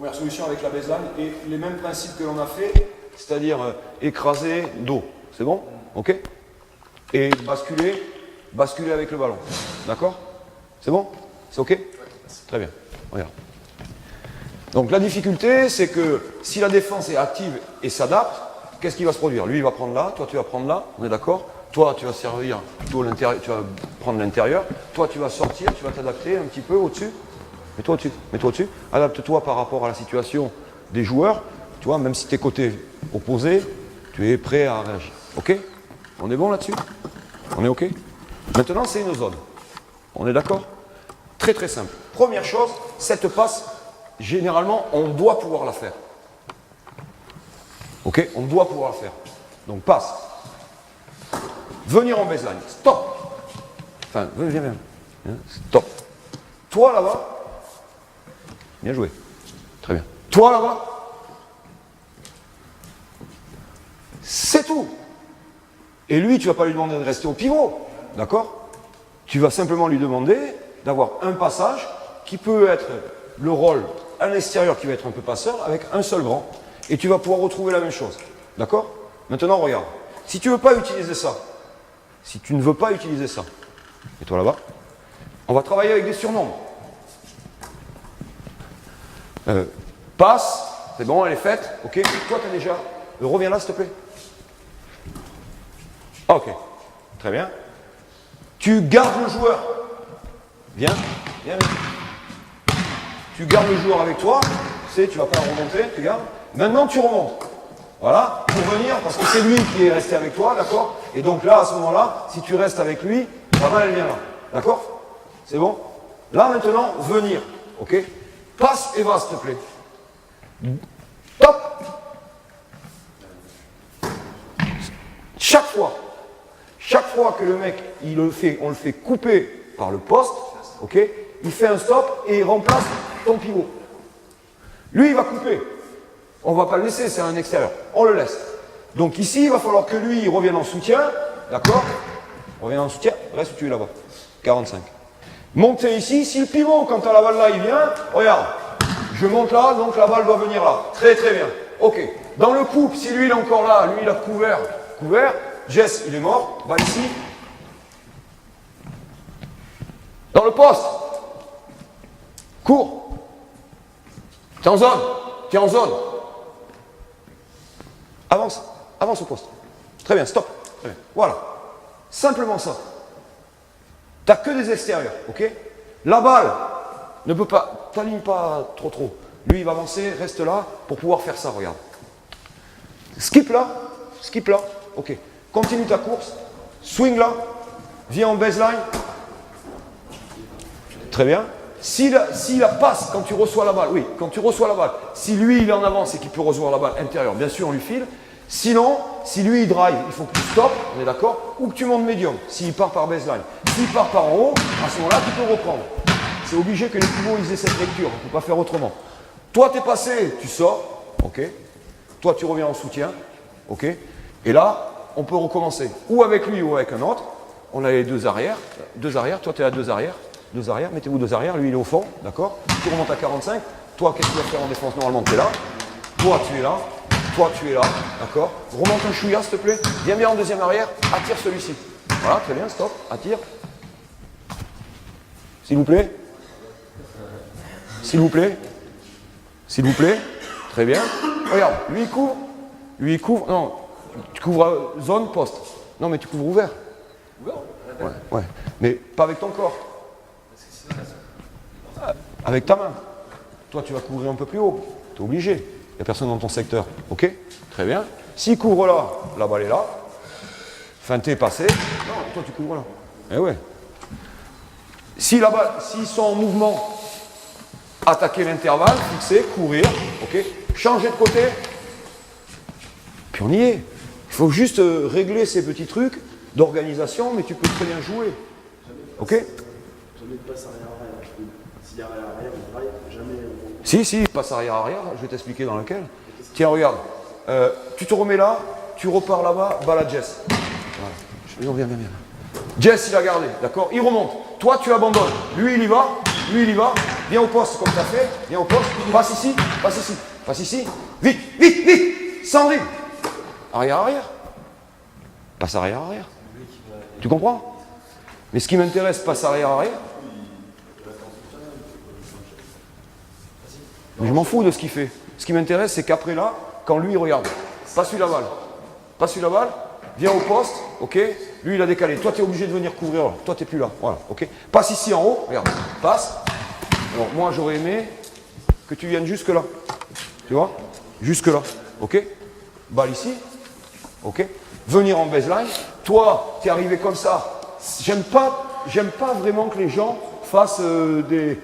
Première solution avec la baseline et les mêmes principes que l'on a fait, c'est-à-dire écraser, dos. C'est bon? Ok? Et basculer avec le ballon. D'accord? C'est bon? C'est ok? Très bien. Regarde. Donc la difficulté, c'est que si la défense est active et s'adapte, qu'est-ce qui va se produire? Lui, il va prendre là, toi, tu vas prendre là, on est d'accord? Toi, tu vas servir plutôt l'intérieur, tu vas prendre l'intérieur. Toi, tu vas sortir, tu vas t'adapter un petit peu au-dessus. Mets-toi au-dessus, mets-toi au-dessus. Adapte-toi par rapport à la situation des joueurs. Tu vois, même si tu es côté opposé, tu es prêt à réagir. Ok? On est bon là-dessus? On est ok? Maintenant, c'est une zone. On est d'accord? Très très simple. Première chose, cette passe, généralement, on doit pouvoir la faire. Ok? On doit pouvoir la faire. Donc passe. Venir en baseline. Stop. Enfin, viens. Stop. Toi là-bas. Bien joué. Très bien. Toi là-bas. C'est tout. Et lui, tu ne vas pas lui demander de rester au pivot. D'accord? Tu vas simplement lui demander d'avoir un passage qui peut être le rôle à l'extérieur qui va être un peu passeur avec un seul grand. Et tu vas pouvoir retrouver la même chose. D'accord? Maintenant, regarde. Si tu ne veux pas utiliser ça, si tu ne veux pas utiliser ça, et toi là-bas, on va travailler avec des surnoms. Passe, c'est bon, elle est faite. Ok, toi tu as déjà. Reviens là, s'il te plaît. Ok, très bien. Tu gardes le joueur. Viens. Tu gardes le joueur avec toi. Tu sais, tu ne vas pas remonter, tu gardes. Maintenant, tu remontes. Voilà, pour venir, parce que c'est lui qui est resté avec toi, d'accord? Et donc là, à ce moment-là, si tu restes avec lui, la balle, elle vient là. D'accord? C'est bon? Là, maintenant, venir. Ok? Passe et va, s'il te plaît. Top! Chaque fois que le mec, on le fait couper par le poste, ok? Il fait un stop et il remplace ton pivot. Lui, il va couper. On ne va pas le laisser, c'est un extérieur. On le laisse. Donc ici, il va falloir que lui, il revienne en soutien. D'accord? Reviens en soutien. Reste où tu es là-bas. 45. Montez ici. Si le pivot, quand tu as la balle là, il vient, regarde. Je monte là, donc la balle doit venir là. Très très bien. Ok. Dans le couple, si lui, il est encore là, lui, il a couvert. Jess, il est mort. Va ici. Dans le poste. Cours. Tu es en zone. Avance au poste. Très bien, stop. Très bien. Voilà. Simplement ça. Tu n'as que des extérieurs, ok? La balle ne peut pas, t'aligne pas trop. Lui, il va avancer, reste là pour pouvoir faire ça, regarde. Skip là, ok. Continue ta course, swing là, viens en baseline. Très bien. Si la passe, quand tu reçois la balle, si lui il est en avance et qu'il peut recevoir la balle intérieure, bien sûr on lui file. Sinon, si lui il drive, il faut que tu stoppes, on est d'accord, ou que tu montes médium, s'il part par baseline. S'il part par en haut, à ce moment-là, tu peux reprendre. C'est obligé que les pivots ils aient cette lecture, on ne peut pas faire autrement. Toi, tu es passé, tu sors, ok. Toi, tu reviens en soutien, ok. Et là, on peut recommencer, ou avec lui ou avec un autre. On a les deux arrières, toi tu es à deux arrières, mettez-vous deux arrières, lui il est au fond, d'accord. Tu remontes à 45, toi qu'est-ce que tu vas faire en défense? Normalement tu es là, toi tu es là, d'accord. Remonte un chouïa s'il te plaît, viens bien en deuxième arrière, attire celui-ci. Voilà, très bien, stop, attire. S'il vous plaît, très bien. Regarde, lui il couvre, non, tu couvres zone, poste. Non mais tu couvres ouvert. Ouais, mais pas avec ton corps. Avec ta main. Toi, tu vas couvrir un peu plus haut. Tu es obligé. Il n'y a personne dans ton secteur. Ok? Très bien. S'il couvre là, la balle est là. Feinté, passé. Non, toi, tu couvres là. Eh ouais. S'ils sont en mouvement, attaquer l'intervalle, fixer, courir. Ok? Changer de côté. Puis on y est. Il faut juste régler ces petits trucs d'organisation, mais tu peux très bien jouer. Ok? Jamais de passe arrière-arrière. Si arrière-arrière, on drive, jamais. Si, passe arrière-arrière, je vais t'expliquer dans lequel. Tiens, regarde. Tu te remets là, tu repars là-bas, balle à Jess. Voilà. Viens. Jess, il a gardé, d'accord? Il remonte. Toi, tu abandonnes. Lui, il y va. viens au poste comme tu as fait, viens au poste, passe ici, passe ici, passe ici, vite, vite, vite, sans dribble. Arrière, arrière. Passe arrière, arrière. Tu comprends? Mais ce qui m'intéresse, passe arrière, arrière. Mais je m'en fous de ce qu'il fait. Ce qui m'intéresse, c'est qu'après là, quand lui, il regarde, passe-lui la balle. Passe-lui la balle, viens au poste, ok? Lui, il a décalé. Toi, tu es obligé de venir couvrir. Là. Toi, tu n'es plus là. Voilà, ok? Passe ici en haut, regarde, passe. Alors, moi, j'aurais aimé que tu viennes jusque là. Tu vois? Jusque là, ok? Balle ici, ok? Venir en baseline. Toi, tu es arrivé comme ça. J'aime pas vraiment que les gens fassent des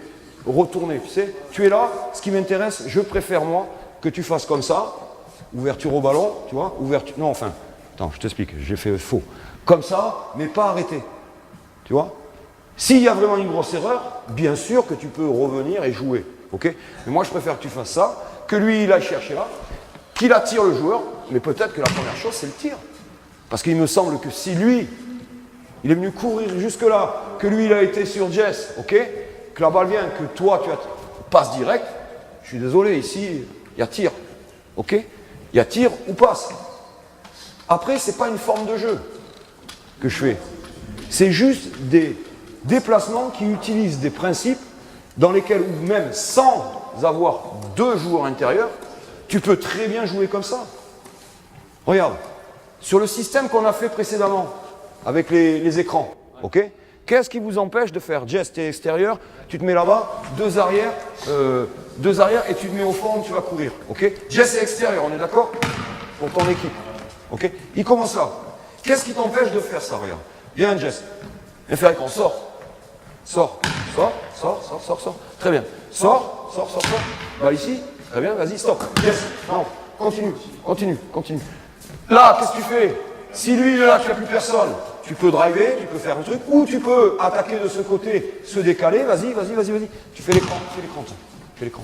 retournées, tu sais. Tu es là, ce qui m'intéresse, je préfère, moi, que tu fasses comme ça. Ouverture au ballon, tu vois, ouverture. Non, enfin, attends, je t'explique, j'ai fait faux. Comme ça, mais pas arrêté. Tu vois? S'il y a vraiment une grosse erreur, bien sûr que tu peux revenir et jouer. Ok? Mais moi, je préfère que tu fasses ça, que lui, il aille chercher là, qu'il attire le joueur, mais peut-être que la première chose, c'est le tir. Parce qu'il me semble que si lui, il est venu courir jusque-là, que lui, il a été sur Jess, ok? Que la balle vient, que toi, tu passes direct, je suis désolé, ici, il y a tir. Ok? Il y a tir ou passe. Après, ce n'est pas une forme de jeu que je fais. C'est juste des déplacements qui utilisent des principes dans lesquels, ou même sans avoir deux joueurs intérieurs, tu peux très bien jouer comme ça. Regarde, sur le système qu'on a fait précédemment, avec les écrans, ok? Qu'est-ce qui vous empêche de faire geste et extérieur? Tu te mets là-bas, deux arrières et tu te mets au fond, tu vas courir, ok? Geste et extérieur, on est d'accord? Pour ton équipe, ok? Il commence là. Qu'est-ce qui t'empêche de faire ça? Regarde, viens un geste. Viens faire écran, sors. Sors. Très bien. Sors. Bah ici, très bien, vas-y, stop. Yes. Non, continue. Là, qu'est-ce que tu fais? Si lui, il est là, tu n'as plus personne. Tu peux driver, tu peux faire un truc, ou tu peux attaquer de ce côté, se décaler, vas-y. Tu fais l'écran, fais l'écran.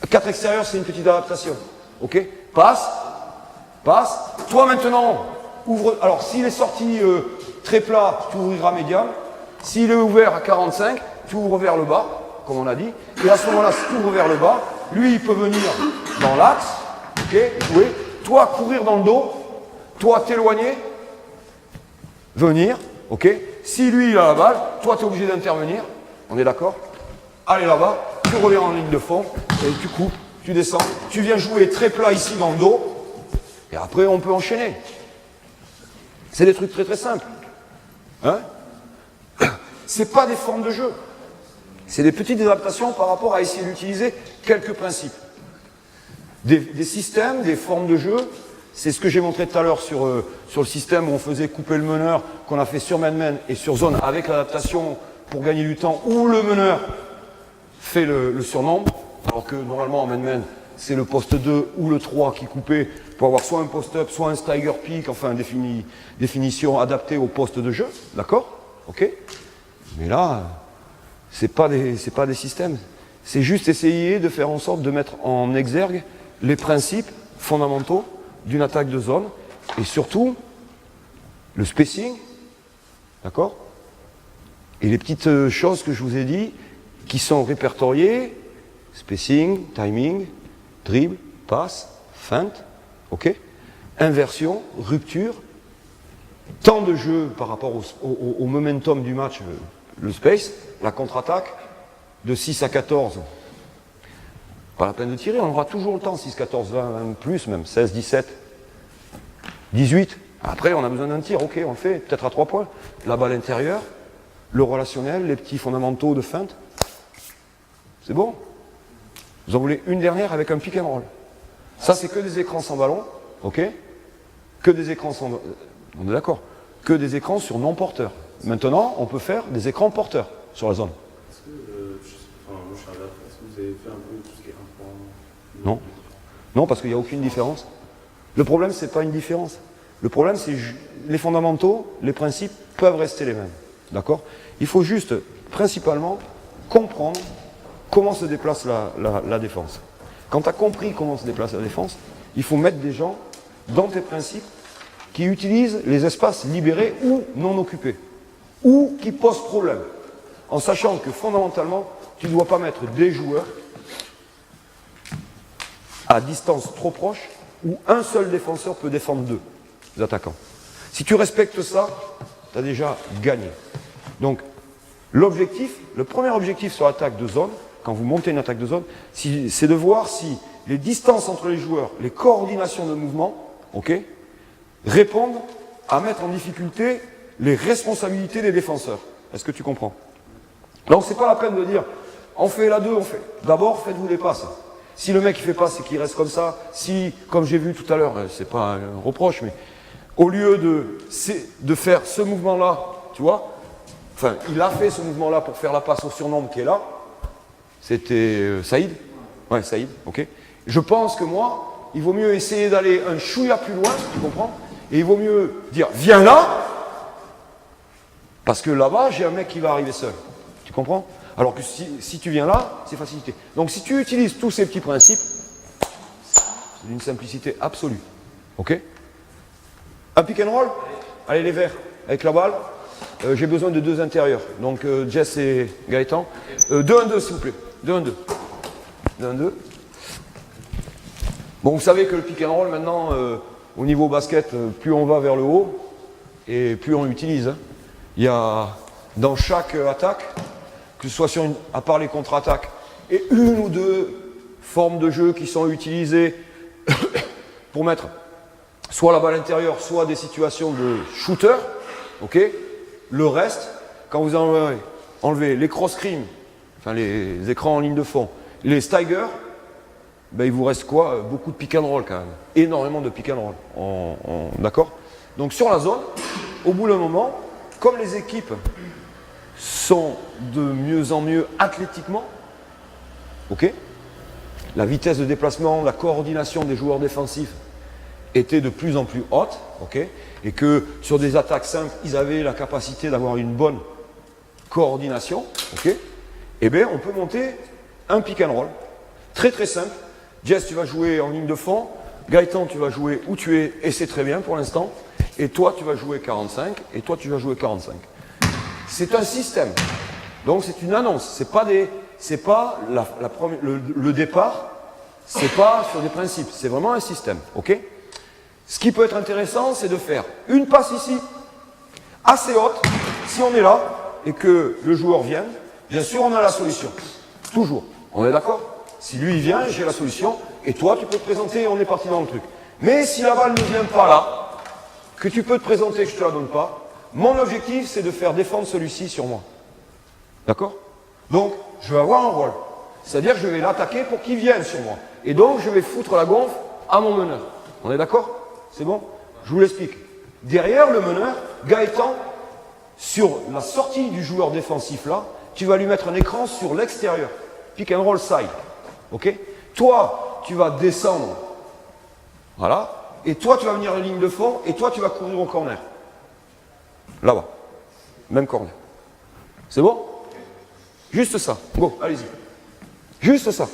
4 extérieurs, c'est une petite adaptation. Ok? Passe. Toi maintenant, ouvre. Alors, s'il est sorti très plat, tu ouvriras médium. S'il est ouvert à 45, tu ouvres vers le bas, comme on a dit. Et à ce moment-là, si tu ouvres vers le bas, lui, il peut venir dans l'axe, ok? Jouer. Toi, courir dans le dos. Toi, t'éloigner. Venir, ok? Si lui, il a la balle, toi, tu es obligé d'intervenir. On est d'accord? Allez là-bas, tu reviens en ligne de fond, et tu coupes, tu descends. Tu viens jouer très plat ici dans le dos, et après, on peut enchaîner. C'est des trucs très très simples. Hein? C'est pas des formes de jeu. C'est des petites adaptations par rapport à essayer d'utiliser quelques principes. Des systèmes, des formes de jeu. C'est ce que j'ai montré tout à l'heure sur le système où on faisait couper le meneur, qu'on a fait sur man-man et sur zone avec l'adaptation pour gagner du temps, où le meneur fait le surnombre, alors que normalement en man-man, c'est le poste 2 ou le 3 qui coupait pour avoir soit un post-up, soit un stagger peak, enfin définition adaptée au poste de jeu, d'accord? Ok? Mais là, c'est pas des systèmes. C'est juste essayer de faire en sorte de mettre en exergue les principes fondamentaux d'une attaque de zone, et surtout le spacing, d'accord? Et les petites choses que je vous ai dit, qui sont répertoriées, spacing, timing, dribble, passe, feinte, ok? Inversion, rupture, temps de jeu par rapport au momentum du match, le space, la contre-attaque, de 6 à 14, pas la peine de tirer, on aura toujours le temps, 6, 14, 20, 20 plus même, 16, 17, 18. Après, on a besoin d'un tir, ok, on le fait, peut-être à 3 points. La balle intérieure, le relationnel, les petits fondamentaux de feinte. C'est bon? Vous en voulez une dernière avec un pick and roll. Ça, c'est que des écrans sans ballon, ok? Que des écrans sans... On est d'accord? Que des écrans sur non-porteurs. Maintenant, on peut faire des écrans porteurs sur la zone. Est-ce que, moi je suis à est-ce que vous avez fait un peu tout ce qui est un point? Non. Non, parce qu'il n'y a aucune différence. Le problème, c'est pas une différence. Le problème, c'est les fondamentaux, les principes peuvent rester les mêmes. D'accord? Il faut juste, principalement, comprendre comment se déplace la défense. Quand tu as compris comment se déplace la défense, il faut mettre des gens dans tes principes qui utilisent les espaces libérés ou non occupés, ou qui posent problème, en sachant que fondamentalement, tu ne dois pas mettre des joueurs à distance trop proche où un seul défenseur peut défendre deux attaquants. Si tu respectes ça, tu as déjà gagné. Donc, l'objectif, le premier objectif sur l'attaque de zone, quand vous montez une attaque de zone, c'est de voir si les distances entre les joueurs, les coordinations de mouvement, ok, répondent à mettre en difficulté les responsabilités des défenseurs. Est-ce que tu comprends? Donc, c'est pas la peine de dire, on fait la 2, on fait. D'abord, faites-vous des passes. Si le mec il fait pas, c'est qu'il reste comme ça. Si, comme j'ai vu tout à l'heure, c'est pas un reproche, mais au lieu de faire ce mouvement-là, tu vois, enfin, il a fait ce mouvement-là pour faire la passe au surnombre qui est là. C'était Saïd? Ouais, Saïd, ok. Je pense que moi, il vaut mieux essayer d'aller un chouïa plus loin, tu comprends? Et il vaut mieux dire, viens là, parce que là-bas, j'ai un mec qui va arriver seul. Tu comprends? Alors que si tu viens là, c'est facilité. Donc si tu utilises tous ces petits principes, c'est d'une simplicité absolue. Ok? Un pick and roll? Allez les verts, avec la balle. J'ai besoin de deux intérieurs. Donc Jess et Gaëtan. 2-1-2 s'il vous plaît. 2-1-2. 2-1-2. Bon, vous savez que le pick and roll maintenant, au niveau basket, plus on va vers le haut, et plus on l'utilise. Hein. Il y a dans chaque attaque, que ce soit à part les contre-attaques, et une ou deux formes de jeu qui sont utilisées pour mettre soit la balle intérieure, soit des situations de shooter. Ok. Le reste, quand vous enlevez les cross-screens, enfin les écrans en ligne de fond, les Steiger, ben il vous reste quoi? Beaucoup de pick and roll quand même. Énormément de pick and roll. D'accord? Donc sur la zone, au bout d'un moment, comme les équipes sont de mieux en mieux athlétiquement, ok, la vitesse de déplacement, la coordination des joueurs défensifs était de plus en plus haute, ok, et que sur des attaques simples, ils avaient la capacité d'avoir une bonne coordination, ok, et bien on peut monter un pick and roll, très très simple. Jess, tu vas jouer en ligne de fond, Gaëtan, tu vas jouer où tu es, et c'est très bien pour l'instant, et toi tu vas jouer 45, et toi tu vas jouer 45. C'est un système, donc c'est une annonce, c'est pas le départ, c'est pas sur des principes, c'est vraiment un système, ok. Ce qui peut être intéressant, c'est de faire une passe ici, assez haute, si on est là, et que le joueur vienne, bien sûr on a la solution, toujours, on est d'accord? Si lui il vient, j'ai la solution, et toi tu peux te présenter et on est parti dans le truc. Mais si la balle ne vient pas là, que tu peux te présenter, que je te la donne pas, mon objectif c'est de faire défendre celui-ci sur moi. D'accord? Donc, je vais avoir un rôle. C'est-à-dire que je vais l'attaquer pour qu'il vienne sur moi. Et donc, je vais foutre la gonfle à mon meneur. On est d'accord? C'est bon? Je vous l'explique. Derrière le meneur, Gaëtan, sur la sortie du joueur défensif là, tu vas lui mettre un écran sur l'extérieur. Pick and roll side. Ok? Toi, tu vas descendre. Voilà. Et toi, tu vas venir en ligne de fond. Et toi, tu vas courir au corner. Là-bas. Même corner. C'est bon? Juste ça. Go, allez-y. Juste ça.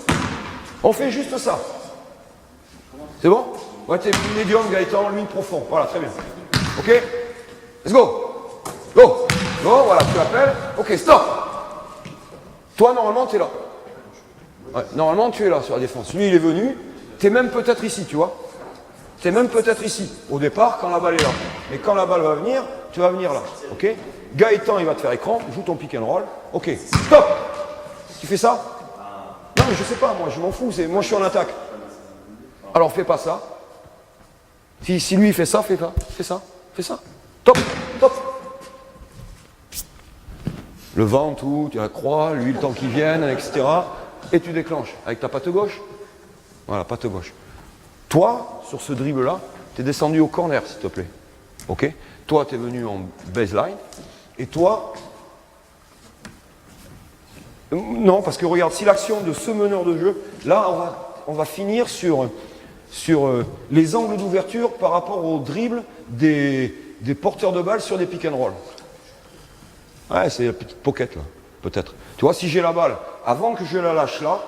On fait juste ça. C'est bon? Ouais, t'es médium, Gaëtan, lui profond. Voilà, très bien. Ok? Let's go. Go. Go, voilà, tu l'appelles. Ok, stop. Toi, normalement, t'es là. Ouais, normalement, tu es là sur la défense. Lui, il est venu. T'es même peut-être ici, tu vois. T'es même peut-être ici, au départ, quand la balle est là. Mais quand la balle va venir, tu vas venir là. Ok? Gaëtan, il va te faire écran, joue ton pick and roll. Ok, stop! Tu fais ça? Non, mais je sais pas, moi, je m'en fous. Moi, je suis en attaque. Alors, fais pas ça. Si lui, il fait ça, fais ça. Fais ça. Fais ça. Top! Top! Le vent, tout, tu la croix, lui, le temps qu'il vienne, etc. Et tu déclenches avec ta patte gauche. Voilà, patte gauche. Toi, sur ce dribble-là, tu es descendu au corner, s'il te plaît. Ok? Toi, tu es venu en baseline. Et toi... Non, parce que regarde, si l'action de ce meneur de jeu, là, on va finir sur les angles d'ouverture par rapport au dribble des porteurs de balles sur des pick and roll. Ouais, c'est la petite pocket, là, peut-être. Tu vois, si j'ai la balle, avant que je la lâche là,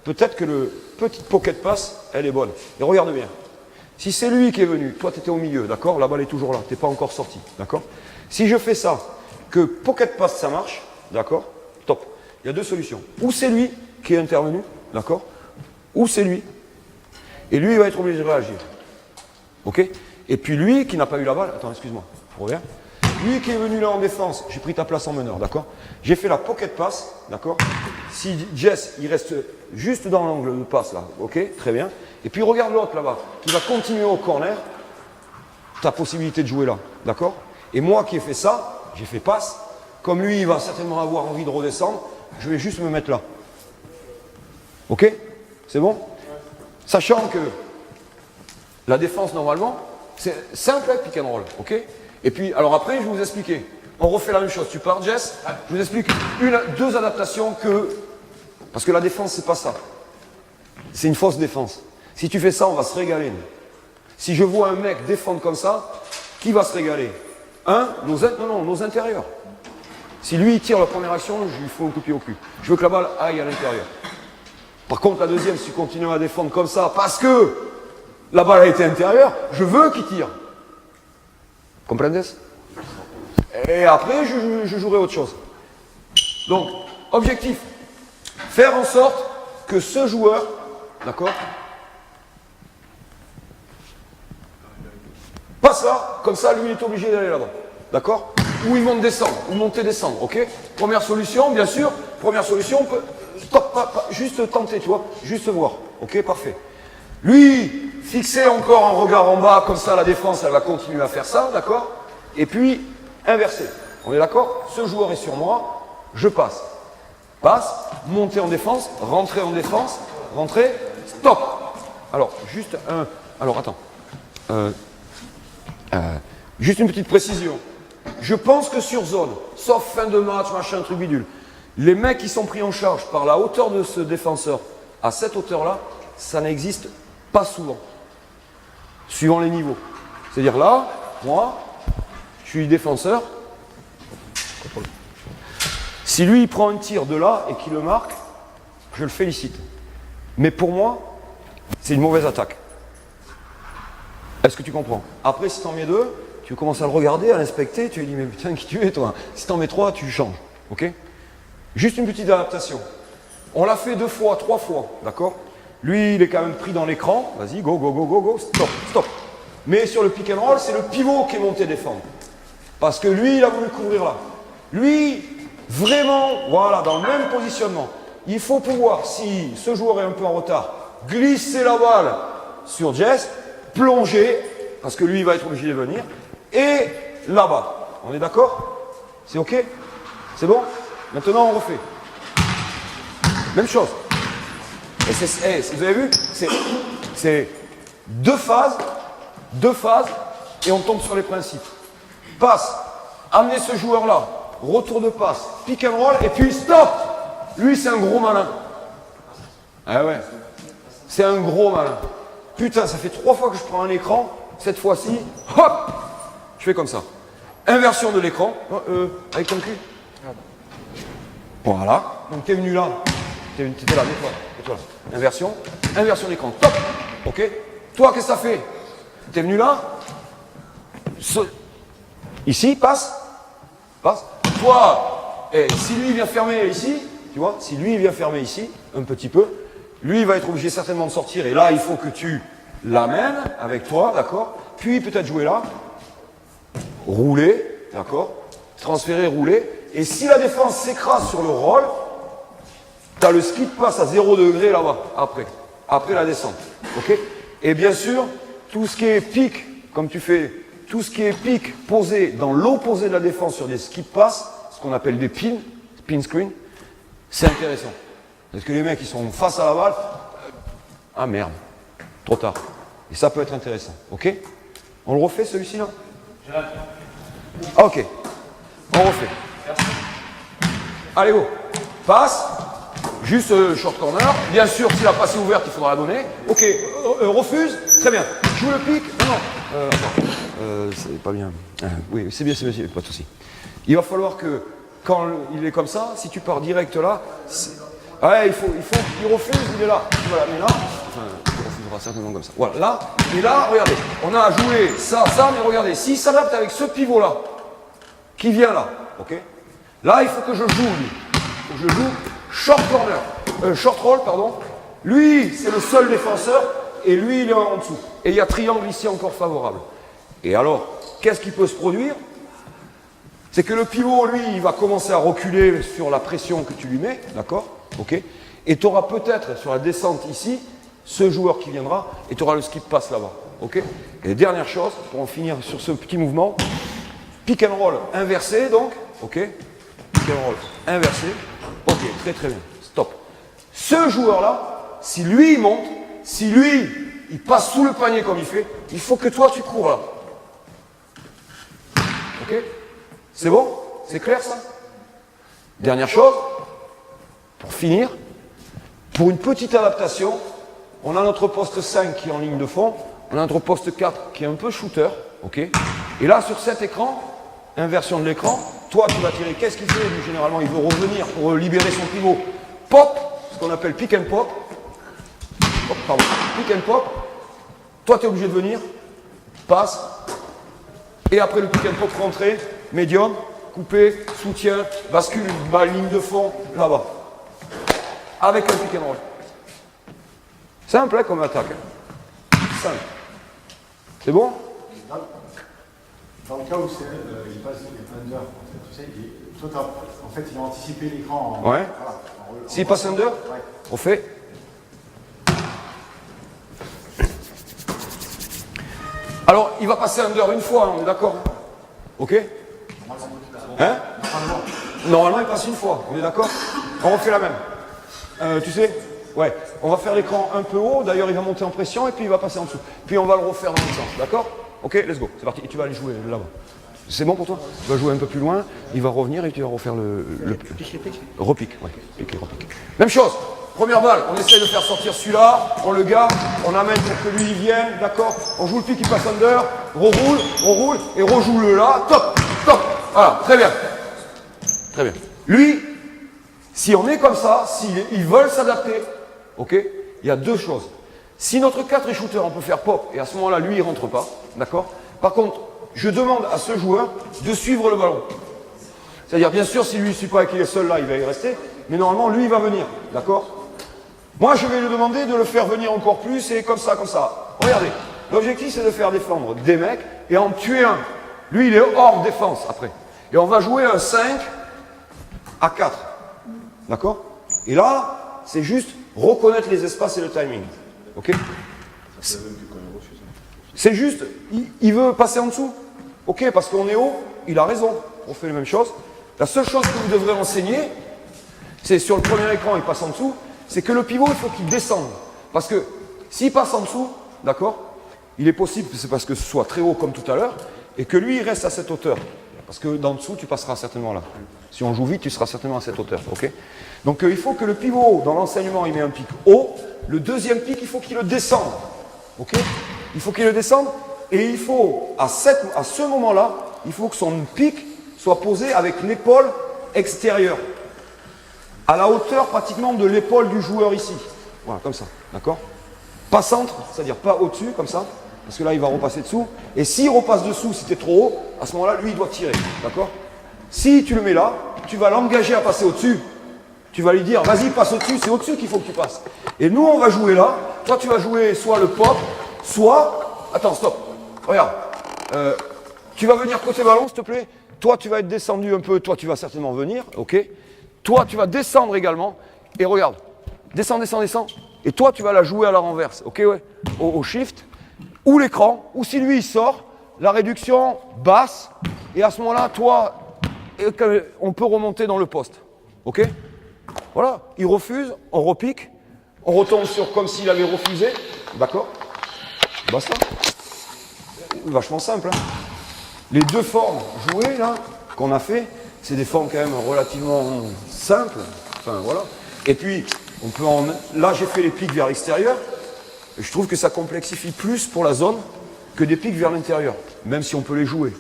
peut-être que le petite pocket pass, elle est bonne. Et regarde bien. Si c'est lui qui est venu, toi tu étais au milieu, d'accord? La balle est toujours là, tu n'es pas encore sorti, d'accord? Si je fais ça, que pocket pass ça marche, d'accord? Top. Il y a deux solutions. Ou c'est lui qui est intervenu, d'accord? Ou c'est lui. Et lui, il va être obligé de réagir. Ok? Et puis lui, qui n'a pas eu la balle, attends, excuse-moi, je reviens. Lui qui est venu là en défense, j'ai pris ta place en meneur, d'accord? J'ai fait la pocket pass, d'accord? Si Jess, il reste juste dans l'angle de passe là, ok? Très bien. Et puis regarde l'autre là-bas, qui va continuer au corner, tu as possibilité de jouer là, d'accord? Et moi qui ai fait ça, j'ai fait passe, comme lui, il va certainement avoir envie de redescendre, je vais juste me mettre là. Ok? C'est bon? Sachant que la défense, normalement, c'est simple avec pick and roll, ok? Et puis, alors après, je vais vous expliquer. On refait la même chose. Tu pars, Jess, je vous explique deux adaptations que... Parce que la défense, c'est pas ça. C'est une fausse défense. Si tu fais ça, on va se régaler. Si je vois un mec défendre comme ça, qui va se régaler? Nos intérieurs. Si lui, il tire la première action, je lui fous un coup de pied au cul. Je veux que la balle aille à l'intérieur. Par contre, la deuxième, si tu continues à défendre comme ça, parce que la balle a été intérieure, je veux qu'il tire. Comprenez? Et après, je jouerai autre chose. Donc, objectif, faire en sorte que ce joueur, d'accord, passe là, comme ça, lui, il est obligé d'aller là-bas. D'accord? Ou ils montent descendre, ou monter descendre, ok? Première solution, bien sûr, première solution, stop, juste tenter, tu vois, juste voir, ok, parfait. Lui, fixer encore un regard en bas, comme ça, la défense, elle va continuer à faire ça, d'accord? Et puis, inverser. On est d'accord? Ce joueur est sur moi, je passe. Passe, monter en défense, rentrer en défense, rentrer, stop. Alors, juste un... Alors, attends. Juste une petite précision. Je pense que sur zone, sauf fin de match, machin, truc bidule, les mecs qui sont pris en charge par la hauteur de ce défenseur, à cette hauteur-là, ça n'existe pas souvent. Suivant les niveaux. C'est-à-dire là, moi, je suis défenseur. Si lui, il prend un tir de là et qu'il le marque, je le félicite. Mais pour moi, c'est une mauvaise attaque. Est-ce que tu comprends? Après, si t'en mets deux, tu commences à le regarder, à l'inspecter, tu lui dis, mais putain, qui tu es, toi? Si t'en mets trois, tu changes. Ok? Juste une petite adaptation. On l'a fait 2 fois, 3 fois, d'accord? Lui, il est quand même pris dans l'écran. Vas-y, go, stop. Mais sur le pick and roll, c'est le pivot qui est monté défendre. Parce que lui, il a voulu couvrir là. Lui, vraiment, voilà, dans le même positionnement. Il faut pouvoir, si ce joueur est un peu en retard, glisser la balle sur Jess, plonger, parce que lui, il va être obligé de venir, et là-bas. On est d'accord? C'est OK? C'est bon? Maintenant, on refait. Même chose. Et vous avez vu? C'est deux phases, et on tombe sur les principes. Passe, amenez ce joueur-là, retour de passe, pick and roll, et puis stop! Lui, c'est un gros malin. Ah ouais, c'est un gros malin. Putain, ça fait 3 fois que je prends un écran, cette fois-ci, hop! Je fais comme ça. Inversion de l'écran, avec ton cul. Voilà, donc t'es venu là, t'étais là, mets-toi là. Inversion d'écran, top! Ok? Toi, qu'est-ce que ça fait? T'es venu là? Ici, passe. Toi, si lui vient fermer ici, tu vois, si lui vient fermer ici, un petit peu, lui il va être obligé certainement de sortir, et là il faut que tu l'amènes avec toi, d'accord? Puis peut-être jouer là, rouler, d'accord? Transférer, rouler, et si la défense s'écrase sur le roll, tu as le ski de passe à 0 degré là-bas, après la descente, ok? Et bien sûr, tout ce qui est pique, comme tu fais, tout ce qui est pique posé dans l'opposé de la défense sur des skip pass, ce qu'on appelle des pin screen, c'est intéressant. Parce que les mecs, ils sont face à la balle, ah merde, trop tard. Et ça peut être intéressant, ok? On le refait celui-ci là? Ok, on refait. Allez go, passe, juste short corner. Bien sûr, si la passe est ouverte, il faudra la donner. Ok, refuse, très bien. Joue le pic, c'est pas bien. Oui, c'est bien, pas de souci. Il va falloir que, quand il est comme ça, si tu pars direct là, ouais, il refuse, il est là. Voilà, mais là, enfin, il refusera certainement comme ça. Voilà, là, et là, regardez, on a joué ça, mais regardez, s'il s'adapte avec ce pivot là, qui vient là, ok? Là, il faut que je joue lui. je joue short corner, short roll, pardon. Lui, c'est le seul défenseur, et lui, il est en dessous. Et il y a triangle ici encore favorable. Et alors, qu'est-ce qui peut se produire? C'est que le pivot, lui, il va commencer à reculer sur la pression que tu lui mets, d'accord? Ok. Et tu auras peut-être, sur la descente ici, ce joueur qui viendra, et tu auras le skip pass là-bas, ok? Et dernière chose, pour en finir sur ce petit mouvement, pick and roll inversé, donc, ok? Pick and roll inversé, ok, très très bien, stop. Ce joueur-là, si lui il monte, si lui il passe sous le panier comme il fait, il faut que toi tu cours là. Ok? C'est bon? C'est clair ça? Dernière chose, pour finir, pour une petite adaptation, on a notre poste 5 qui est en ligne de fond, on a notre poste 4 qui est un peu shooter, ok? Et là sur cet écran, inversion de l'écran, toi tu vas tirer, qu'est-ce qu'il fait? Lui, généralement il veut revenir pour libérer son pivot. Pop, ce qu'on appelle pick and pop. Oh, pardon, pick and pop. Toi tu es obligé de venir, passe, et après le pick and pop rentrée, médium, coupé, soutien, bascule, ligne de fond, là-bas. Avec un pick and roll. Simple hein, comme attaque. Hein. Simple. C'est bon? Dans le cas où il passe under, en fait, tu sais, toi, en fait, il a anticipé l'écran. Ouais. Voilà, s'il passe under, ouais. On fait. Alors, il va passer under une fois, on est d'accord? Ok? Hein? Normalement, il passe une fois, on est d'accord? On refait la même. Tu sais? Ouais. On va faire l'écran un peu haut, d'ailleurs, il va monter en pression et puis il va passer en dessous. Puis on va le refaire dans le sens, d'accord? Ok, let's go, c'est parti. Et tu vas aller jouer là-bas. C'est bon pour toi? Tu vas jouer un peu plus loin, il va revenir et tu vas refaire le repique, ouais. Pique et repique. Même chose, première balle, on essaye de faire sortir celui-là, on le garde, on amène pour que lui il vienne, d'accord? On joue le pique, il passe under, on roule et rejoue-le là, top, top. Voilà, très bien. Très bien. Lui, si on est comme ça, s'ils veulent s'adapter, ok, il y a deux choses. Si notre 4 est shooter, on peut faire pop, et à ce moment-là, lui, il ne rentre pas, d'accord? Par contre, je demande à ce joueur de suivre le ballon. C'est-à-dire, bien sûr, si lui ne suit pas et qu'il est seul là, il va y rester, mais normalement, lui, il va venir, d'accord? Moi, je vais lui demander de le faire venir encore plus, et comme ça, comme ça. Regardez, l'objectif, c'est de faire défendre des mecs, et en tuer un. Lui, il est hors défense, après. Et on va jouer un 5 à 4, d'accord? Et là, c'est juste reconnaître les espaces et le timing. Ok? C'est juste, il veut passer en dessous. Ok, parce qu'on est haut, il a raison. On fait la même chose. La seule chose que vous devrez enseigner, c'est sur le premier écran, il passe en dessous, c'est que le pivot, il faut qu'il descende. Parce que s'il passe en dessous, d'accord, il est possible, c'est parce que ce soit très haut comme tout à l'heure, et que lui, il reste à cette hauteur. Parce que d'en dessous, tu passeras certainement là. Si on joue vite, tu seras certainement à cette hauteur. Ok? Donc il faut que le pivot, dans l'enseignement, il met un pic haut. Le deuxième pic, il faut qu'il le descende. Ok? Il faut qu'il le descende. Et il faut, à ce moment-là, il faut que son pic soit posé avec l'épaule extérieure. À la hauteur pratiquement de l'épaule du joueur ici. Voilà, comme ça. D'accord? Pas centre, c'est-à-dire pas au-dessus, comme ça. Parce que là, il va repasser dessous. Et s'il repasse dessous, si tu es trop haut, à ce moment-là, lui, il doit tirer. D'accord? Si tu le mets là, tu vas l'engager à passer au-dessus. Tu vas lui dire, vas-y, passe au-dessus, c'est au-dessus qu'il faut que tu passes. Et nous, on va jouer là. Toi, tu vas jouer soit le pop, soit... Attends, stop. Regarde. Tu vas venir côté ballon, s'il te plaît. Toi, tu vas être descendu un peu. Toi, tu vas certainement venir. OK? Toi, tu vas descendre également. Et regarde. Descends, descends, descends. Et toi, tu vas la jouer à la renverse. OK, ouais? Au shift. Ou l'écran. Ou si lui, il sort, la réduction basse. Et à ce moment-là, toi, on peut remonter dans le poste. OK? Voilà, il refuse, on repique, on retombe sur comme s'il avait refusé, d'accord? Basta. Vachement simple. Hein. Les deux formes jouées là, qu'on a fait, c'est des formes quand même relativement simples. Enfin voilà. Et puis, on peut là j'ai fait les pics vers l'extérieur. Je trouve que ça complexifie plus pour la zone que des pics vers l'intérieur, même si on peut les jouer.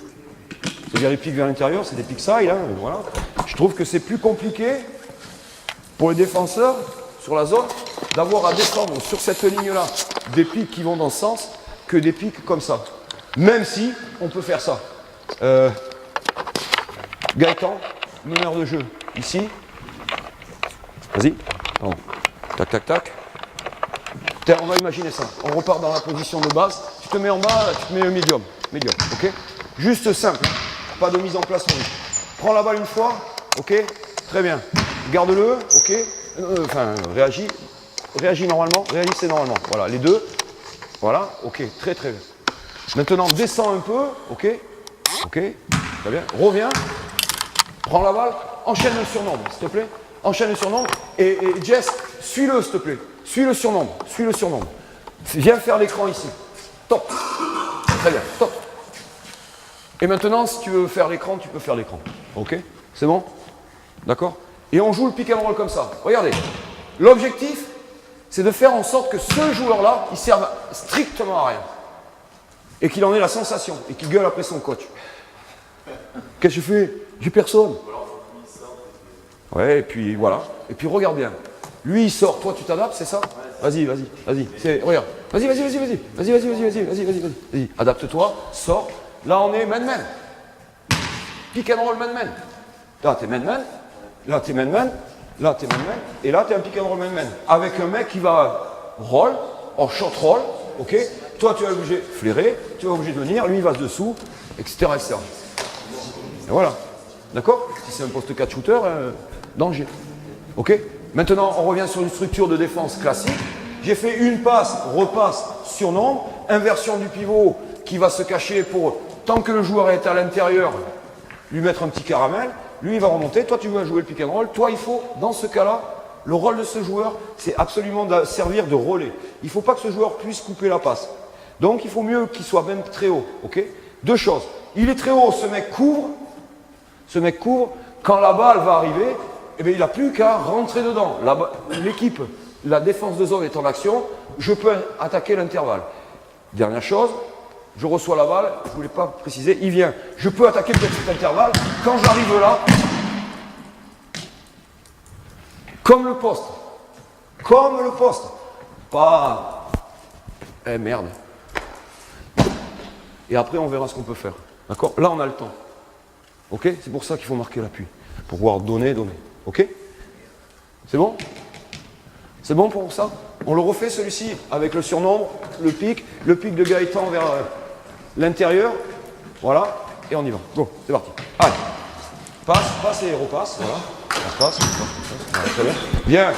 C'est-à-dire les pics vers l'intérieur, c'est des pics side, hein, voilà. Je trouve que c'est plus compliqué pour les défenseurs, sur la zone, d'avoir à descendre sur cette ligne-là des pics qui vont dans ce sens que des pics comme ça. Même si on peut faire ça. Gaëtan, meneur de jeu, ici. Vas-y. Bon. Tac, tac, tac. Tiens, on va imaginer ça. On repart dans la position de base. Tu te mets en bas, tu te mets médium. Médium, ok? Juste simple. Pas de mise en place. Prends la balle une fois, ok? Très bien. Garde-le, ok? Enfin, réagis. Réagis normalement. Réagissez normalement. Voilà, les deux. Voilà, ok. Très, très bien. Maintenant, descends un peu, ok? Ok, très bien. Reviens. Prends la balle. Enchaîne le surnombre, s'il te plaît. Enchaîne le surnombre. Et Jess, suis-le, s'il te plaît. Suis le surnombre. Suis le surnombre. Viens faire l'écran ici. Top. Très bien. Top. Et maintenant, si tu veux faire l'écran, tu peux faire l'écran. Ok? C'est bon? D'accord? Et on joue le pick and roll comme ça. Regardez. L'objectif, c'est de faire en sorte que ce joueur-là, il serve strictement à rien. Et qu'il en ait la sensation. Et qu'il gueule après son coach. Qu'est-ce que je fais? J'ai personne. Ouais, et puis voilà. Et puis regarde bien. Lui, il sort. Toi, tu t'adaptes, c'est ça? Vas-y, vas-y, vas-y. Regarde. Vas-y, vas-y, vas-y, vas-y. Vas-y, vas-y, vas-y, vas-y, vas-y, vas-y, vas-y. Adapte-toi, sors. Là, on est man-man. Pick and roll man-man. Là, t'es man-man. Là, t'es man-man. Là, t'es man-man. Et là, t'es un pick and roll man-man. Avec un mec qui va roll, en short roll, ok? Toi, tu vas obligé de flairer, tu vas obligé de venir, lui, il va dessous, etc., etc. Et voilà. D'accord? Si c'est un poste 4 shooter, danger. Ok? Maintenant, on revient sur une structure de défense classique. J'ai fait une passe, repasse, surnombre, inversion du pivot qui va se cacher pour, tant que le joueur est à l'intérieur, lui mettre un petit caramel. Lui, il va remonter. Toi, tu veux jouer le pick and roll. Toi, il faut, dans ce cas-là, le rôle de ce joueur, c'est absolument de servir de relais. Il ne faut pas que ce joueur puisse couper la passe. Donc, il faut mieux qu'il soit même très haut. Ok? Deux choses. Il est très haut, ce mec couvre. Ce mec couvre. Quand la balle va arriver, eh bien, il n'a plus qu'à rentrer dedans. L'équipe, la défense de zone est en action. Je peux attaquer l'intervalle. Dernière chose, je reçois la balle. Je ne voulais pas préciser. Il vient. Je peux attaquer peut-être cet intervalle. Quand j'arrive là, comme le poste. Comme le poste. Pas... Eh merde. Et après, on verra ce qu'on peut faire. D'accord? Là, on a le temps. Ok? C'est pour ça qu'il faut marquer l'appui. Pour pouvoir donner. Ok? C'est bon? C'est bon pour ça? On le refait celui-ci avec le surnombre, le pic de Gaëtan vers l'intérieur. Voilà. Et on y va. Go, c'est parti. Allez. Passe et repasse. Voilà. Passe. Voilà, très bien. Bien.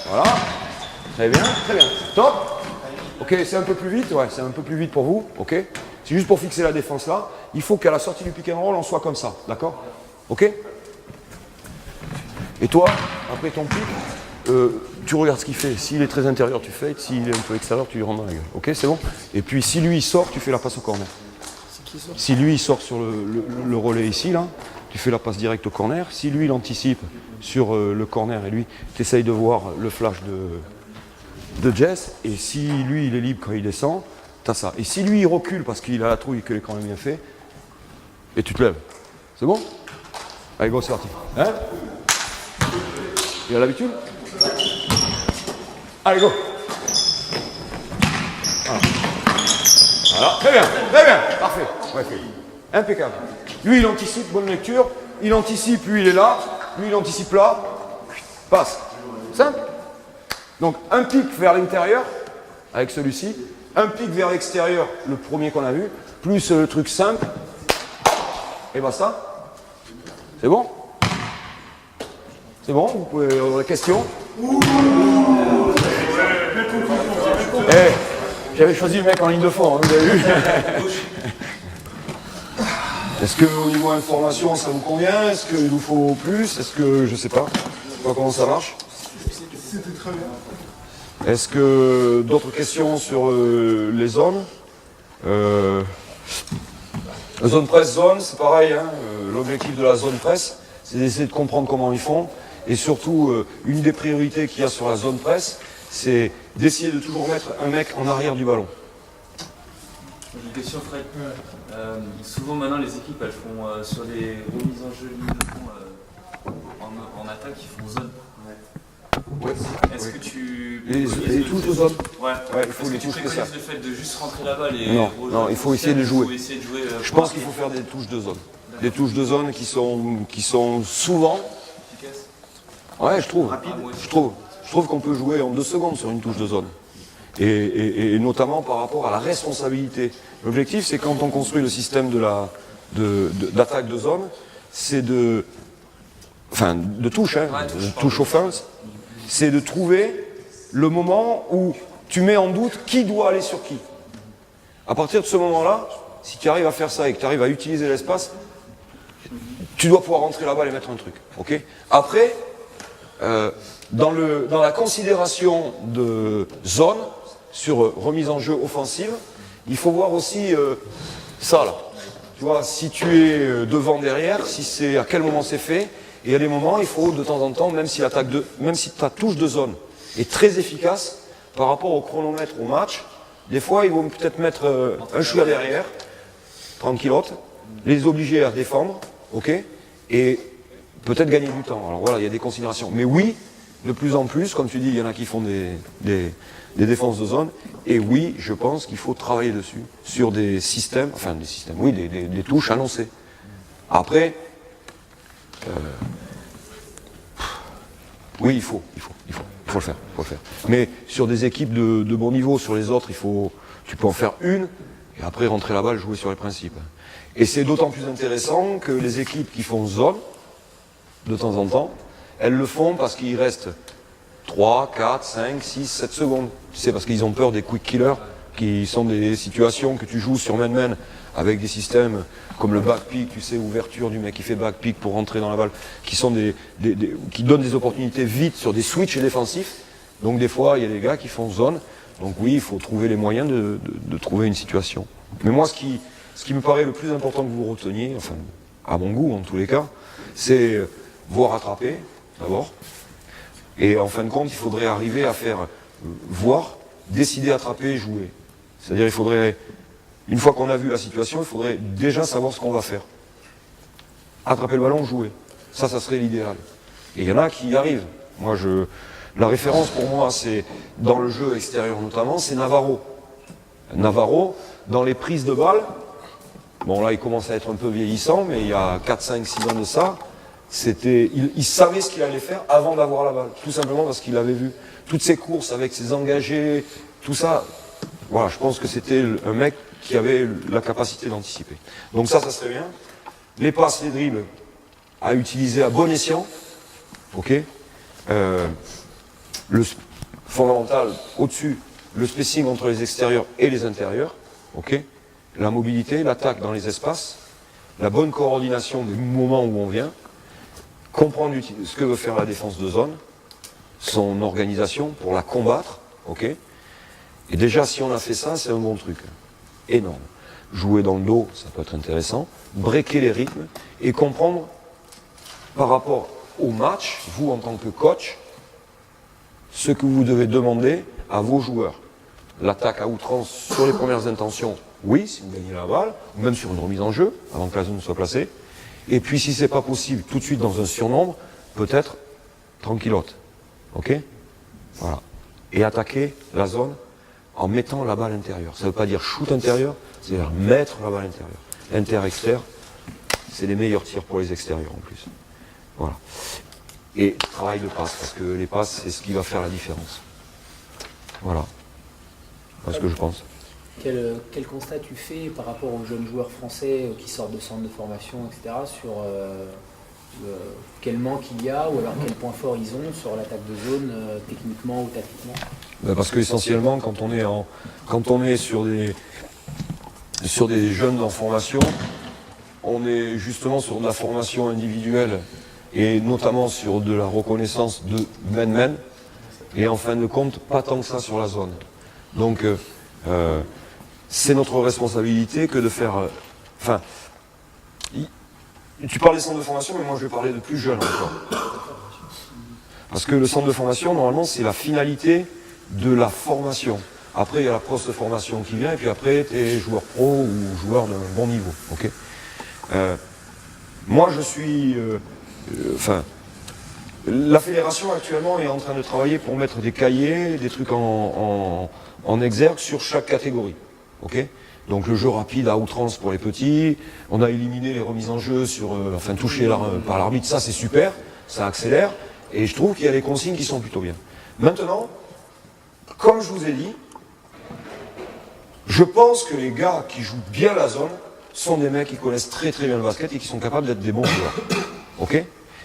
Voilà. Très bien. Top. Ok, c'est un peu plus vite. Ouais, c'est un peu plus vite pour vous. Ok? C'est juste pour fixer la défense là. Il faut qu'à la sortie du pick and roll, on soit comme ça. D'accord? Ok? Et toi, après ton pick, tu regardes ce qu'il fait. S'il est très intérieur, tu fades. S'il est un peu extérieur, tu lui rentres dans la gueule. Ok, c'est bon? Et puis si lui il sort, tu fais la passe au corner. Si lui il sort sur le relais ici, là, tu fais la passe directe au corner. Si lui il anticipe sur le corner et lui, tu essayes de voir le flash de Jess. Et si lui il est libre quand il descend, t'as ça. Et si lui il recule parce qu'il a la trouille que l'écran est bien fait, et tu te lèves. C'est bon? Allez, go, c'est parti. Hein? Il a l'habitude? Allez, go! Voilà, très bien, parfait. Ouais, impeccable. Lui, il anticipe, bonne lecture. Il anticipe, lui, il est là. Lui, il anticipe là. Passe. Simple. Donc, un pic vers l'intérieur, avec celui-ci. Un pic vers l'extérieur, le premier qu'on a vu. Plus le truc simple. Et basta. C'est bon? C'est bon? Vous pouvez avoir des questions? J'avais choisi le mec en ligne de fond, hein, vous avez vu? Est-ce qu'au niveau information, ça vous convient? Est-ce qu'il vous faut plus? Est-ce que, je sais pas comment ça marche? C'était très bien. Est-ce que d'autres questions sur les zones? Zone presse, zone, c'est pareil. Hein, l'objectif de la zone presse, c'est d'essayer de comprendre comment ils font. Et surtout, une des priorités qu'il y a sur la zone presse, c'est d'essayer de toujours mettre un mec en arrière du ballon. J'ai une question, Fred. Souvent maintenant, les équipes, elles font sur les remises en jeu ligne de fond en attaque, ils font zone. Ouais. Est-ce que tu... Les touches de zone? Ouais, il faut les touches spéciales. Le fait de juste rentrer la balle et... Non, il faut essayer de jouer. Je pense qu'il faut faire faire des touches de zone. Des touches de zone qui sont souvent... efficaces. Ouais, je trouve. rapide. Je trouve qu'on peut jouer en 2 secondes sur une touche de zone. Et notamment par rapport à la responsabilité. L'objectif, c'est quand on construit le système d'attaque de zone, c'est de touche, hein, de touche offense, c'est de trouver le moment où tu mets en doute qui doit aller sur qui. À partir de ce moment-là, si tu arrives à faire ça et que tu arrives à utiliser l'espace, tu dois pouvoir rentrer la balle et mettre un truc. Okay. Après, dans la considération de zone, sur remise en jeu offensive, il faut voir aussi ça là. Tu vois, si tu es devant, derrière, si c'est à quel moment c'est fait, et il y a des moments, il faut de temps en temps, même si ta touche de zone est très efficace, par rapport au chronomètre, au match, des fois, ils vont peut-être mettre un chouïa derrière, tranquillote, les obliger à défendre, ok, et peut-être gagner du temps. Alors voilà, il y a des considérations. Mais oui, de plus en plus, comme tu dis, il y en a qui font des défenses de zone, et oui, je pense qu'il faut travailler dessus, sur des systèmes, oui, des touches annoncées. Après, oui, il faut le faire, Mais sur des équipes de bon niveau, sur les autres, tu peux en faire une, et après rentrer la balle, jouer sur les principes. Et c'est d'autant plus intéressant que les équipes qui font zone, de temps en temps, elles le font parce qu'il reste 3, 4, 5, 6, 7 secondes. Tu sais, parce qu'ils ont peur des quick killers, qui sont des situations que tu joues sur man-man avec des systèmes comme le back-pick, tu sais, ouverture du mec qui fait back-pick pour rentrer dans la balle, qui donnent des opportunités vite sur des switches défensifs. Donc des fois, il y a des gars qui font zone. Donc oui, il faut trouver les moyens de trouver une situation. Mais moi, ce qui me paraît le plus important que vous reteniez, enfin, à mon goût en tous les cas, c'est voir attraper, d'abord. Et en fin de compte, il faudrait arriver à faire voir, décider, attraper, jouer. C'est-à-dire, il faudrait, une fois qu'on a vu la situation, il faudrait déjà savoir ce qu'on va faire. Attraper le ballon, jouer. Ça serait l'idéal. Et il y en a qui y arrivent. La référence pour moi, c'est, dans le jeu extérieur notamment, c'est Navarro. Navarro, dans les prises de balles, bon là il commence à être un peu vieillissant, mais il y a 4, 5, 6 ans de ça, il savait ce qu'il allait faire avant d'avoir la balle. Tout simplement parce qu'il avait vu toutes ses courses avec ses engagés, tout ça. Voilà, je pense que c'était un mec qui avait la capacité d'anticiper. Donc ça serait bien. Les passes, les dribbles, à utiliser à bon escient. Ok. Le fondamental, au-dessus, le spacing entre les extérieurs et les intérieurs. Ok. La mobilité, l'attaque dans les espaces, la bonne coordination du moment où on vient, comprendre ce que veut faire la défense de zone, son organisation pour la combattre, ok. Et déjà, si on a fait ça, c'est un bon truc. Énorme. Jouer dans le dos, ça peut être intéressant. Breaker les rythmes et comprendre par rapport au match, vous en tant que coach, ce que vous devez demander à vos joueurs. L'attaque à outrance sur les premières intentions, oui, si vous gagnez la balle, ou même sur une remise en jeu, avant que la zone soit placée. Et puis si c'est pas possible, tout de suite dans un surnombre, peut-être tranquillote. Ok. Voilà. Et attaquer la zone en mettant la balle intérieure. Ça ne veut pas dire shoot intérieur, c'est-à-dire mettre la balle intérieure. Inter-extérieur, c'est les meilleurs tirs pour les extérieurs en plus. Voilà. Et travail de passe, parce que les passes, c'est ce qui va faire la différence. Voilà. C'est ce que je pense. Quel constat tu fais par rapport aux jeunes joueurs français qui sortent de centres de formation, etc., sur quel manque il y a, ou alors quel point fort ils ont sur l'attaque de zone, techniquement ou tactiquement? Parce que essentiellement, quand on est sur des jeunes en formation, on est justement sur de la formation individuelle et notamment sur de la reconnaissance de man-man, et en fin de compte, pas tant que ça sur la zone. Donc, c'est notre responsabilité que de faire... tu parles des centres de formation, mais moi je vais parler de plus jeunes encore. Parce que le centre de formation, normalement, c'est la finalité de la formation. Après, il y a la post-formation qui vient, et puis après, tu es joueur pro ou joueur d'un bon niveau. Okay. Moi, je suis... la fédération, actuellement, est en train de travailler pour mettre des cahiers, des trucs en exergue sur chaque catégorie. Okay. Donc le jeu rapide à outrance pour les petits, on a éliminé les remises en jeu sur, touché par l'arbitre, ça c'est super, ça accélère. Et je trouve qu'il y a des consignes qui sont plutôt bien. Maintenant, comme je vous ai dit, je pense que les gars qui jouent bien la zone sont des mecs qui connaissent très très bien le basket et qui sont capables d'être des bons joueurs. Ok ?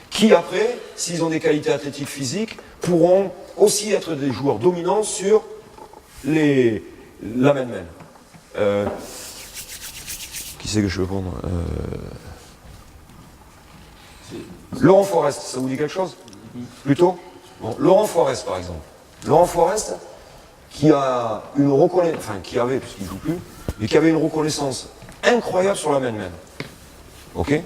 Qui après, s'ils ont des qualités athlétiques physiques, pourront aussi être des joueurs dominants sur la man-man. Qui c'est que je veux prendre Laurent Forest, ça vous dit quelque chose? Plutôt bon, Laurent Forest par exemple. Laurent Forest, qui a une reconnaissance, enfin qui avait, puisqu'il ne joue plus, mais qui avait une reconnaissance incroyable sur la man-man. Ok?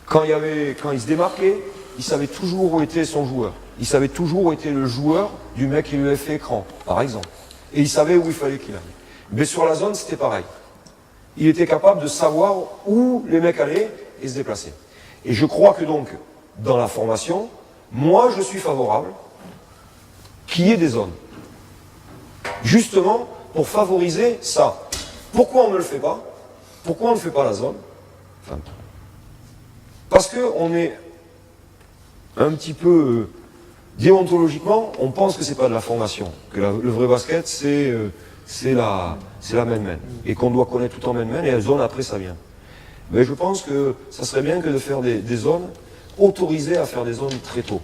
Quand il se démarquait, il savait toujours où était son joueur. Il savait toujours où était le joueur du mec qui lui avait fait écran, par exemple. Et il savait où il fallait qu'il aille. Mais sur la zone, c'était pareil. Il était capable de savoir où les mecs allaient et se déplacer. Et je crois que donc, dans la formation, moi je suis favorable qu'il y ait des zones. Justement, pour favoriser ça. Pourquoi on ne le fait pas? Pourquoi on ne fait pas la zone? Enfin, parce qu'on est un petit peu déontologiquement, on pense que c'est pas de la formation, que le vrai basket c'est la man-man, et qu'on doit connaître tout en man-man, et la zone après ça vient. Mais je pense que ça serait bien que de faire des zones autorisées à faire des zones très tôt.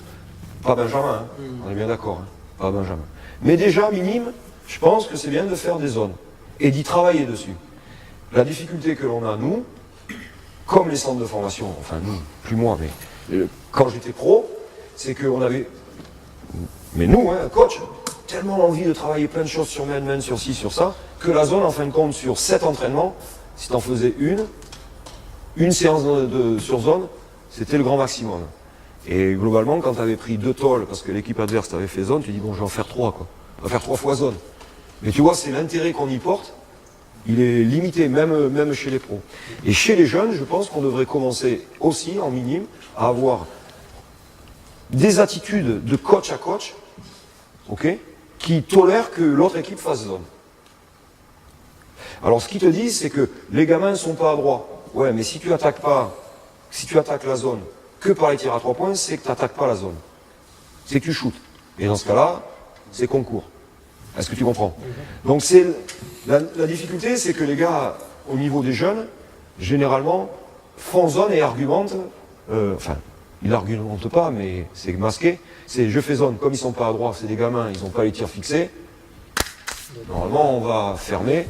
Pas Benjamin, hein, on est bien d'accord, hein, pas Benjamin. Mais déjà minime, je pense que c'est bien de faire des zones et d'y travailler dessus. La difficulté que l'on a nous, comme les centres de formation, enfin nous, plus moi, mais quand j'étais pro, c'est qu'on avait, mais nous, hein, coach, tellement envie de travailler plein de choses sur man-man, sur ci, sur ça, que la zone, en fin de compte, sur 7 entraînements, si tu en faisais une séance sur zone, c'était le grand maximum. Et globalement, quand tu avais pris 2 tôles, parce que l'équipe adverse t'avait fait zone, tu dis bon, je vais en faire 3, quoi. On va faire 3 fois zone. Mais tu vois, c'est l'intérêt qu'on y porte, il est limité, même chez les pros. Et chez les jeunes, je pense qu'on devrait commencer aussi, en minime, à avoir des attitudes de coach à coach, ok, qui tolèrent que l'autre équipe fasse zone. Alors ce qu'ils te disent, c'est que les gamins ne sont pas adroits. Ouais, mais si tu attaques la zone que par les tirs à 3 points, c'est que tu n'attaques pas la zone. C'est que tu shootes. Et dans ce cas-là, c'est concours. Est-ce que tu comprends? Donc c'est la difficulté, c'est que les gars, au niveau des jeunes, généralement, font zone et argumentent, enfin, ils n'argumentent pas, mais c'est masqué, c'est je fais zone, comme ils ne sont pas à droite, c'est des gamins, ils n'ont pas les tirs fixés, normalement on va fermer,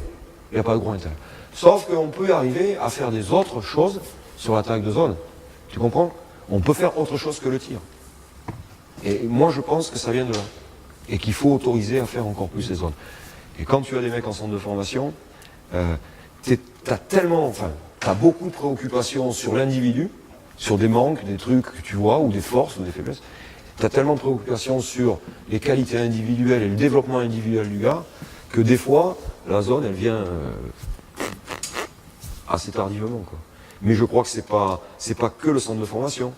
il n'y a pas de gros intérêt. Sauf qu'on peut arriver à faire des autres choses sur l'attaque de zone. Tu comprends? On peut faire autre chose que le tir. Et moi je pense que ça vient de là. Et qu'il faut autoriser à faire encore plus les zones. Et quand tu as des mecs en centre de formation, t'as beaucoup de préoccupations sur l'individu, sur des manques, des trucs que tu vois, ou des forces, ou des faiblesses. T'as tellement de préoccupations sur les qualités individuelles et le développement individuel du gars, que des fois, la zone, elle vient assez tardivement, quoi. Mais je crois que c'est pas que le centre de formation.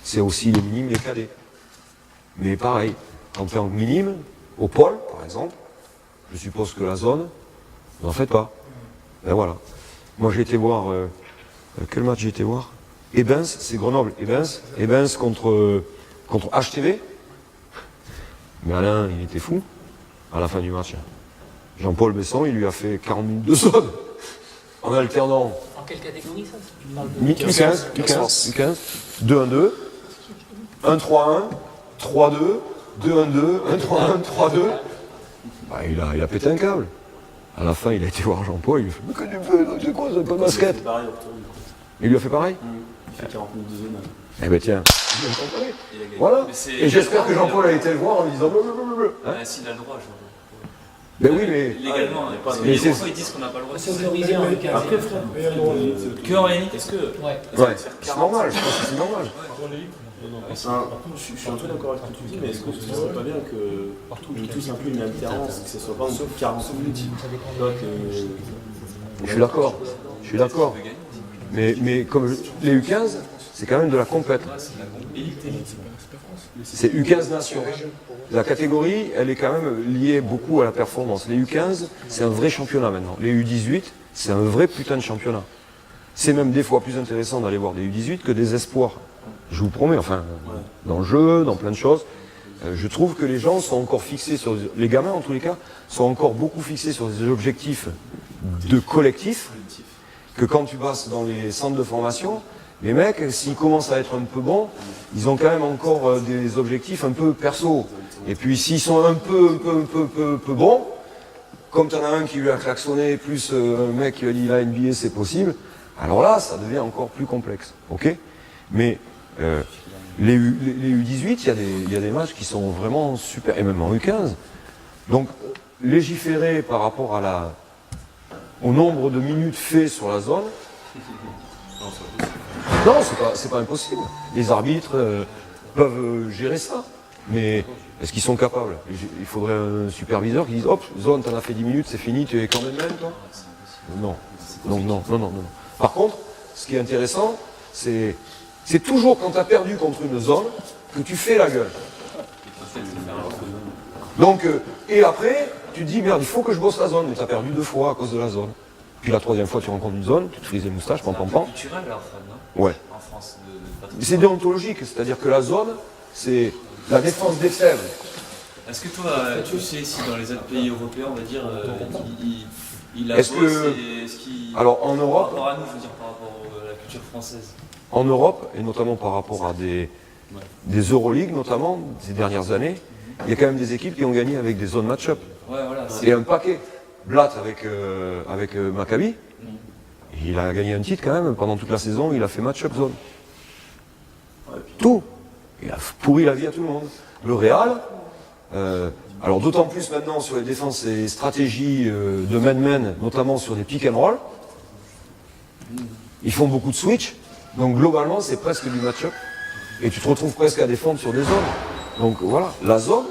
C'est aussi les minimes, les cadets. Mais pareil, quand tu es en minime, au pôle, par exemple, je suppose que la zone, vous n'en faites pas. Ben voilà. Moi j'ai été voir, quel match j'ai été voir? Ebens, c'est Grenoble. Ebens contre HTV. Mais Alain, il était fou, à la fin du match. Jean-Paul Besson, il lui a fait 40 minutes de zone, en alternant. En quelle catégorie ça? U15, 2-1-2, 1-3-1, 3-2, 2-1-2, 1-3-1, 3-2. Bah, il a pété un câble. À la fin, il a été voir Jean-Paul, il lui a fait mais que tu fais, c'est quoi, c'est pas de basket? Il lui a fait pareil? Il fait 40 minutes de zone. Eh ben tiens, voilà. Et j'espère que Jean-Paul a été le voir en lui disant blablabla. Hein, s'il a le droit, genre. Ben oui, mais. Légalement, mais c'est- ils disent qu'on n'a pas le droit. C'est autorisé en U15. Après, frère, Que en réalité. est-ce que. Ouais. Ouais, c'est normal, je pense que c'est normal. Je suis un peu d'accord avec ce que tu dis, mais est-ce que ce serait pas bien que nous tous un peu une alternance, que ce soit pas 40 minutes? Je suis d'accord, Mais comme les U15, c'est quand même de la compète. C'est U15 Nation. La catégorie, elle est quand même liée beaucoup à la performance. Les U15, c'est un vrai championnat maintenant. Les U18, c'est un vrai putain de championnat. C'est même des fois plus intéressant d'aller voir des U18 que des espoirs. Je vous promets, enfin, dans le jeu, dans plein de choses. Je trouve que les gens sont encore fixés sur... Les gamins, en tous les cas, sont encore beaucoup fixés sur des objectifs de collectif, que quand tu passes dans les centres de formation, les mecs, s'ils commencent à être un peu bons, ils ont quand même encore des objectifs un peu perso. Et puis s'ils sont un peu bons, comme tu en as un qui lui a klaxonné, plus un mec qui a dit la NBA c'est possible, alors là, ça devient encore plus complexe. Ok ? Mais les U18, il y a des matchs qui sont vraiment super, et même en U15. Donc, légiférer par rapport au nombre de minutes fait sur la zone, non, c'est pas impossible. Les arbitres peuvent gérer ça, mais est-ce qu'ils sont capables? Il faudrait un superviseur qui dise hop, zone, t'en as fait 10 minutes, c'est fini, tu es quand même toi? Non. Donc non. Par contre, ce qui est intéressant, c'est toujours quand tu as perdu contre une zone que tu fais la gueule. Donc, et après, tu te dis merde, il faut que je bosse la zone, mais tu as perdu 2 fois à cause de la zone. Puis la 3e fois, tu rencontres une zone, tu te frises les moustaches, pam. Culturel alors, Fred, non? Ouais. En France, C'est déontologique, c'est-à-dire que la zone, c'est la défense des faibles. Est-ce que toi, tu sais si dans les autres pays européens, on va dire, il a Est-ce bossé, que- est-ce qu'il... Alors en Par Europe, rapport à nous, je veux dire, par rapport à la culture française. en Europe, et notamment par rapport à des Euroleague, notamment, ces dernières années, il y a quand même des équipes qui ont gagné avec des zones match-up. Ouais, voilà. Et un paquet. Blatt avec Maccabi, il a gagné un titre quand même, pendant toute la saison, il a fait match-up zone. Tout. Il a pourri la vie à tout le monde. Le Real, alors d'autant plus maintenant sur les défenses et stratégies de man-man, notamment sur des pick and roll, ils font beaucoup de switch, donc globalement c'est presque du match-up, et tu te retrouves presque à défendre sur des zones. Donc voilà, la zone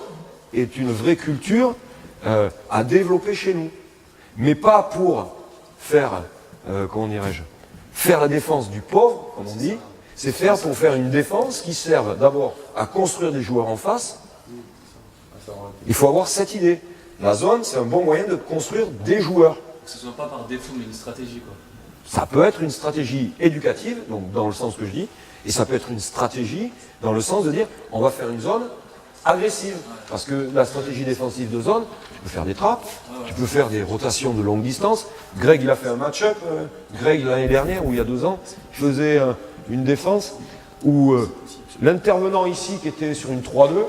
est une vraie culture à développer chez nous. Mais pas pour faire, comment dirais-je, faire la défense du pauvre, comme on dit, c'est faire pour faire une défense qui serve d'abord à construire des joueurs en face. Il faut avoir cette idée. La zone, c'est un bon moyen de construire des joueurs. Que ce soit pas par défaut, mais une stratégie, quoi. Ça peut être une stratégie éducative, donc dans le sens que je dis, et ça peut être une stratégie dans le sens de dire, on va faire une zone agressive. Parce que la stratégie défensive de zone, tu peux faire des trappes, tu peux faire des rotations de longue distance. Greg, il a fait un match-up, Greg l'année dernière, ou il y a 2 ans, il faisait une défense où l'intervenant ici, qui était sur une 3-2,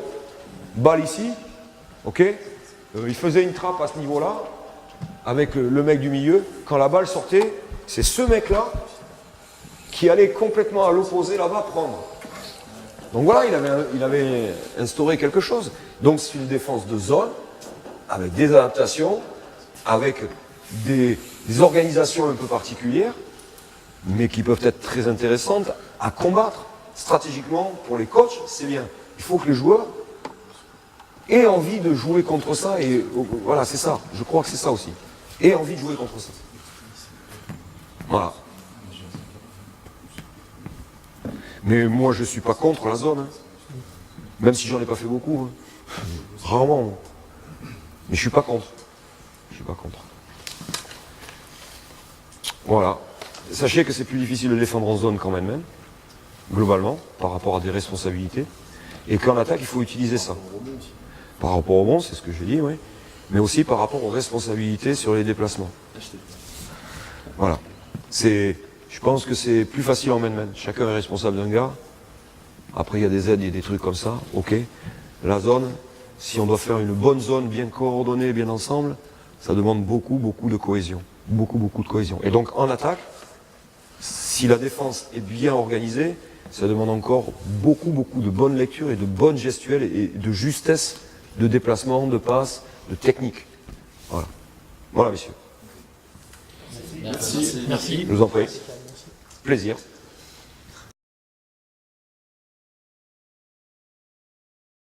balle ici, ok, il faisait une trappe à ce niveau-là, avec le mec du milieu. Quand la balle sortait, c'est ce mec-là qui allait complètement à l'opposé là-bas prendre. Donc voilà, il avait instauré quelque chose. Donc c'est une défense de zone, avec des adaptations, avec des organisations un peu particulières, mais qui peuvent être très intéressantes à combattre. Stratégiquement, pour les coachs, c'est bien. Il faut que les joueurs aient envie de jouer contre ça, et voilà, c'est ça. Je crois que c'est ça aussi. Aient envie de jouer contre ça. Voilà. Mais moi, je ne suis pas contre la zone. Hein. Même si j'en ai pas fait beaucoup. Hein. Rarement. Mais je ne suis pas contre. Je suis pas contre. Voilà. Sachez que c'est plus difficile de défendre en zone qu'en man-man, globalement, par rapport à des responsabilités. Et qu'en attaque, il faut utiliser ça. Par rapport au bon, c'est ce que j'ai dit, oui. Mais aussi par rapport aux responsabilités sur les déplacements. Voilà. Je pense que c'est plus facile en man-man. Chacun est responsable d'un gars. Après, il y a des aides, il y a des trucs comme ça. Ok. La zone, si on doit faire une bonne zone bien coordonnée, bien ensemble, ça demande beaucoup de cohésion. Beaucoup de cohésion. Et donc, en attaque, si la défense est bien organisée, ça demande encore beaucoup de bonne lecture et de bonne gestuelle et de justesse de déplacement, de passe, de technique. Voilà. Voilà, messieurs. Merci. Je vous en prie. Plaisir.